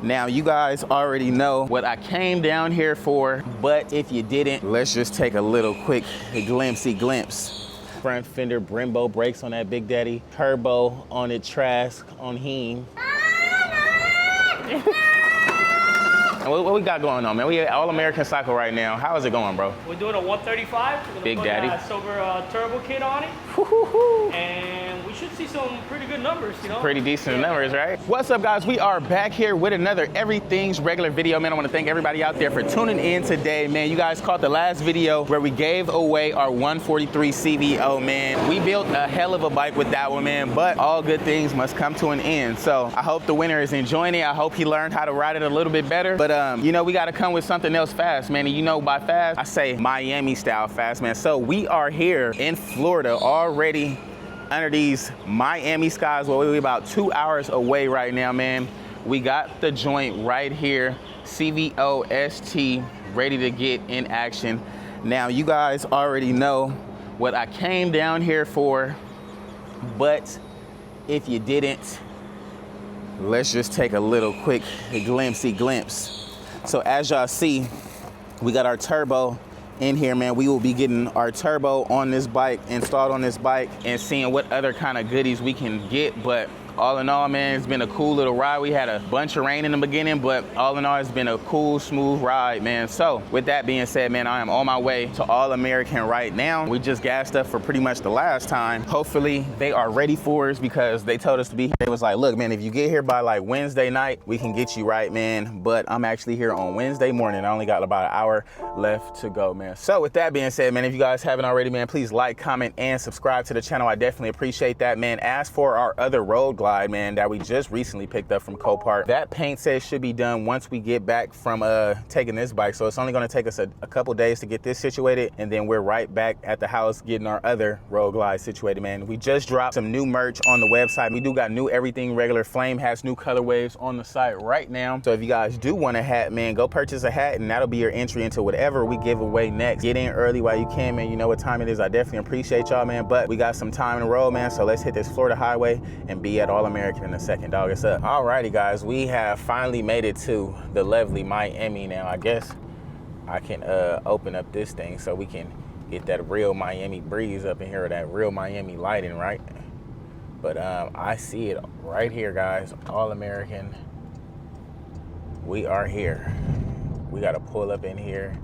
Now, you guys already know what I came down here for, but if you didn't, let's just take a little quick glimpse. Front fender Brembo brakes on that Big Daddy. Turbo on it, Trask on him. What we got going on, man? We at All American Cycle right now. How is it going, bro? We're doing a 135. We're gonna Big put Daddy. a silver turbo kit on it. And we should see some pretty good numbers, you know? Pretty decent numbers, right? What's up, guys? We are back here with another Everything's Regular video, man. I want to thank everybody out there for tuning in today, man. You guys caught the last video where we gave away our 143 CVO, man. We built a hell of a bike with that one, man, but all good things must come to an end. So I hope the winner is enjoying it. I hope he learned how to ride it a little bit better. But, you know, we got to come with something else fast, man. And you know, by fast, I say Miami style fast, man. So we are here in Florida already under these Miami skies. Well, we're about 2 hours away right now, man. We got the joint right here, CVO ST, ready to get in action. Now, you guys already know what I came down here for, but if you didn't, let's just take a little quick glimpse. So as y'all see, we got our turbo in here, man. We will be getting our turbo on this bike, installed on this bike, and seeing what other kind of goodies we can get. But all in all, man, it's been a cool little ride. We had a bunch of rain in the beginning, but all in all, it's been a cool, smooth ride, man. So with that being said, man, I am on my way to All American right now. We just gassed up for pretty much the last time. Hopefully they are ready for us because they told us to be here. They was like, look, man, if you get here by like Wednesday night, we can get you right, man. But I'm actually here on Wednesday morning. I only got about an hour left to go, man. So with that being said, man, if you guys haven't already, man, please like, comment, and subscribe to the channel. I definitely appreciate that, man. As for our other road glide, man, that we just recently picked up from Copart, that paint set should be done once we get back from taking this bike. So it's only going to take us a couple days to get this situated, and then we're right back at the house getting our other road glide situated, man. We just dropped some new merch on the website. We do got new Everything Regular Flame has new colorways on the site right now. So if you guys do want a hat, man, go purchase a hat, and that'll be your entry into whatever we give away next. Get in early while you can, man. You know what time it is. I definitely appreciate y'all, man, but we got some time in the road, man. So let's hit this Florida highway and be at All American in a second, dog. It's up. Alrighty, guys, we have finally made it to the lovely Miami. Now I guess I can open up this thing so we can get that real Miami breeze up in here, or that real Miami lighting, right? But I see it right here, guys. All American. We are here. We got to pull up in here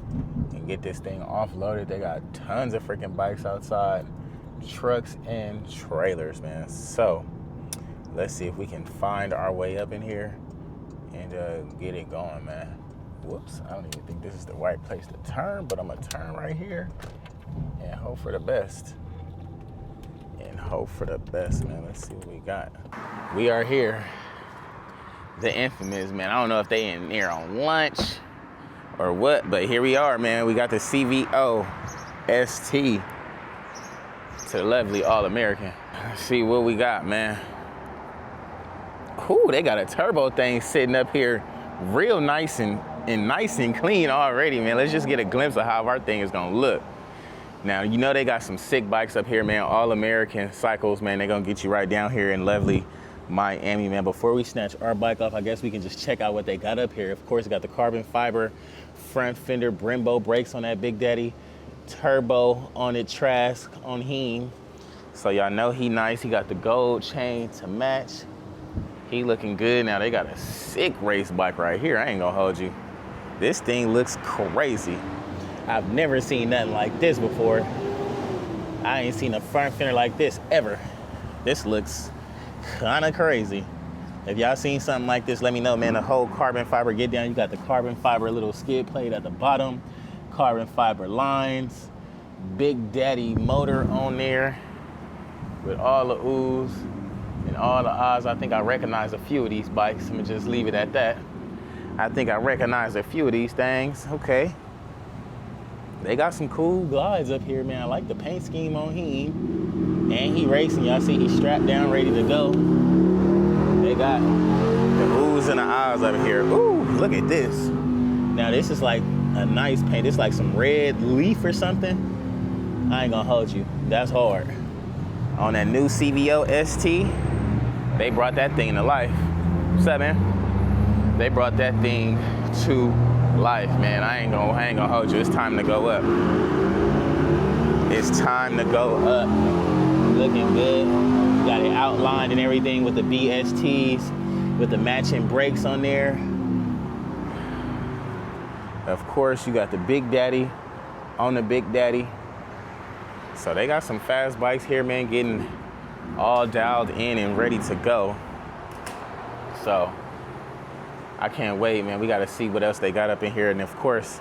and get this thing offloaded. They got tons of freaking bikes outside, trucks and trailers, man. So let's see if we can find our way up in here and get it going, man. Whoops, I don't even think this is the right place to turn, but I'm gonna turn right here and hope for the best. Man. Let's see what we got. We are here. The infamous, man. I don't know if they in here on lunch or what, but here we are, man. We got the CVO ST to the lovely All American. Let's see what we got, man. Ooh, they got a turbo thing sitting up here real nice and clean already, man. Let's just get a glimpse of how our thing is gonna look. Now, you know they got some sick bikes up here, man. All American Cycles, man. They're gonna get you right down here in lovely Miami, man. Before we snatch our bike off, I guess we can just check out what they got up here. Of course, they got the carbon fiber front fender Brembo brakes on that Big Daddy. Turbo on it, Trask on him. So y'all know he nice. He got the gold chain to match. He looking good. Now they got a sick race bike right here. I ain't gonna hold you. This thing looks crazy. I've never seen nothing like this before. I ain't seen a front fender like this ever. This looks kinda crazy. If y'all seen something like this, let me know, man. The whole carbon fiber get down. You got the carbon fiber little skid plate at the bottom, carbon fiber lines, Big Daddy motor on there with all the oohs and all the odds. I think I recognize a few of these bikes. I'm gonna just leave it at that. I think I recognize a few of these things. Okay. They got some cool glides up here, man. I like the paint scheme on him. And he racing. Y'all see he's strapped down, ready to go. They got the oohs and the ahs over here. Ooh, look at this. Now this is like a nice paint. It's like some red leaf or something. I ain't gonna hold you. That's hard. On that new CVO ST, they brought that thing to life. What's up, man? They brought that thing to life, man. I ain't gonna hold you. It's time to go up. It's time to go up. Looking good. Got it outlined and everything with the BSTs, with the matching brakes on there. Of course, you got the Big Daddy on the Big Daddy. So they got some fast bikes here, man, getting all dialed in and ready to go. So I can't wait, man. We got to see what else they got up in here. And of course,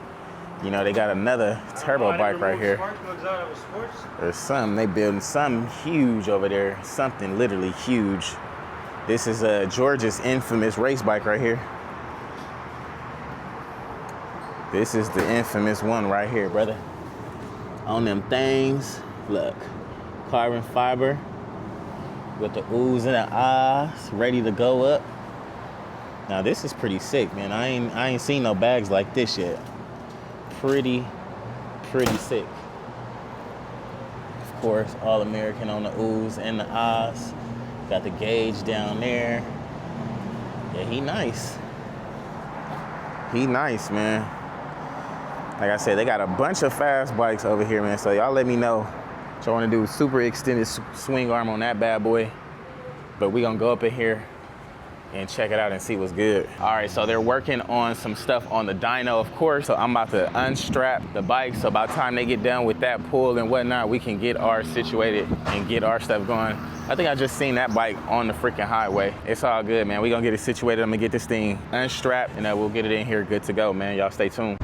you know, they got another turbo bike right here. There's some, they building something huge over there. Something literally huge. This is George's infamous race bike right here. This is the infamous one right here, brother. On them things, look, carbon fiber with the oohs and the ahs, ready to go up. Now this is pretty sick, man. I ain't seen no bags like this yet. Pretty sick. Of course, all American on the oohs and the ahs. Got the gauge down there. Yeah, he nice. He nice, man. Like I said, they got a bunch of fast bikes over here, man. So y'all let me know what y'all want to do. Super extended swing arm on that bad boy. But we gonna go up in here and check it out and see what's good. All right, so they're working on some stuff on the dyno, of course. So I'm about to unstrap the bike. So by the time they get done with that pull and whatnot, we can get ours situated and get our stuff going. I think I just seen that bike on the freaking highway. It's all good, man. We gonna get it situated. I'm gonna get this thing unstrapped and we'll get it in here good to go, man. Y'all stay tuned.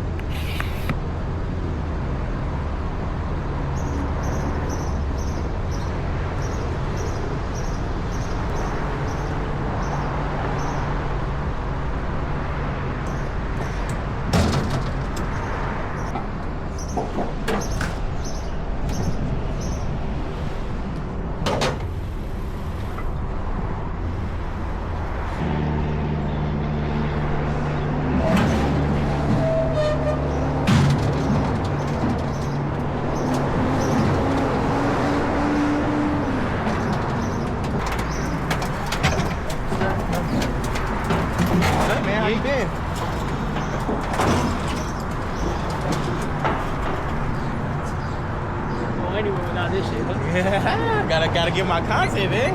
Gotta get my content, man.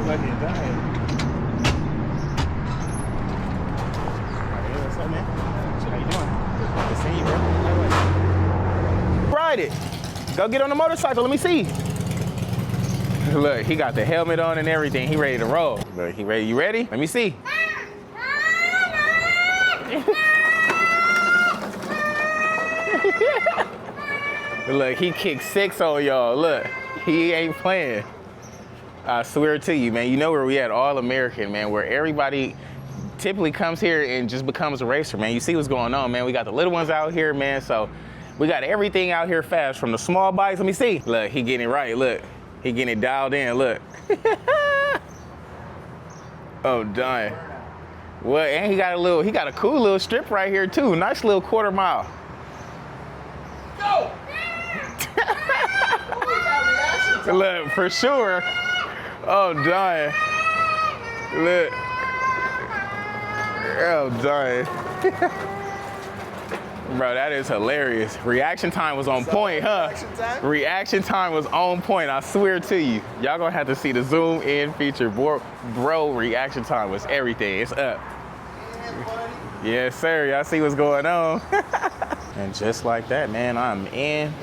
Fucking dying. Hey, what's up, man? How you doing? Good seeing you, bro. Ride it. Go get on the motorcycle. Let me see. Look, he got the helmet on and everything. He ready to roll. Look, he ready. You ready? Let me see. Look, he kicked 6 on y'all. Look. He ain't playing. I swear to you, man. You know where we at, all American, man, where everybody typically comes here and just becomes a racer, man. You see what's going on, man. We got the little ones out here, man. So we got everything out here fast, from the small bikes. Let me see. Look, he getting it right. Look, he getting it dialed in. Look. Oh, done. Well, and he got a cool little strip right here too. Nice little quarter mile. Go. Look, for sure. Oh, dying. Look. Oh, dying. Bro, that is hilarious. Reaction time was on point, huh? Reaction time was on point, I swear to you. Y'all gonna have to see the zoom in feature. Bro, reaction time was everything. It's up. Yes, sir. Y'all see what's going on. And just like that, man, I'm in.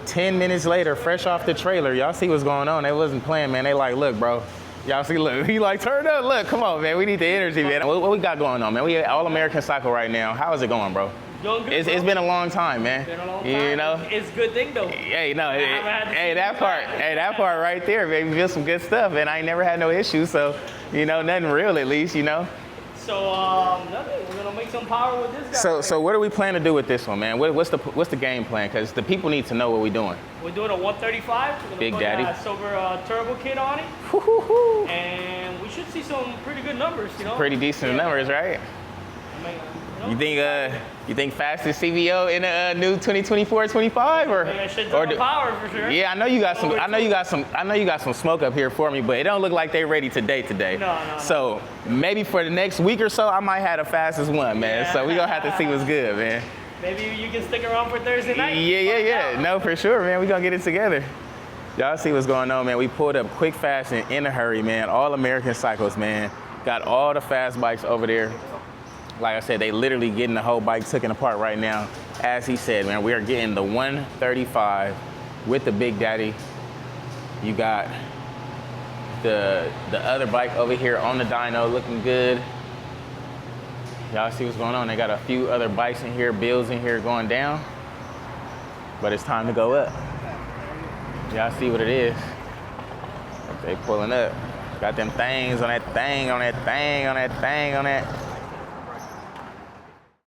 10 minutes later, fresh off the trailer, y'all see what's going on. They wasn't playing, man. They like, look, bro. Y'all see, look, he like, turn up, look, come on, man. We need the energy, man. What we got going on, man? We at All American Cycle right now. How is it going, bro? Doing good, it's been a long time, man. Been a long time. You know? It's a good thing, though. Hey, no, that part right there, baby, feel some good stuff, and I ain't never had no issues, so, you know, nothing real at least, you know? So, nothing. We're gonna make some power with this guy. So what do we plan to do with this one, man? What's the game plan? Because the people need to know what we're doing. We're doing a 135. We're gonna Big put Daddy. a silver turbo kit on it. And we should see some pretty good numbers, you know? Pretty decent numbers, right? You think fastest CVO in a new 2024-25 or? I should draw power for sure. Yeah, I know you got some smoke up here for me, but it don't look like they ready today. No. So maybe for the next week or so, I might have the fastest one, man. Yeah. So we gonna have to see what's good, man. Maybe you can stick around for Thursday night. Yeah. No, for sure, man. We gonna get it together. Y'all see what's going on, man. We pulled up quick, fast, and in a hurry, man. All American Cycles, man. Got all the fast bikes over there. Like I said, they literally getting the whole bike taken apart right now. As he said, man, we are getting the 135 with the Big Daddy. You got the other bike over here on the dyno looking good. Y'all see what's going on? They got a few other bikes in here, builds in here going down. But it's time to go up. Y'all see what it is. They pulling up. Got them things on that thing, on that thing, on that thing, on that.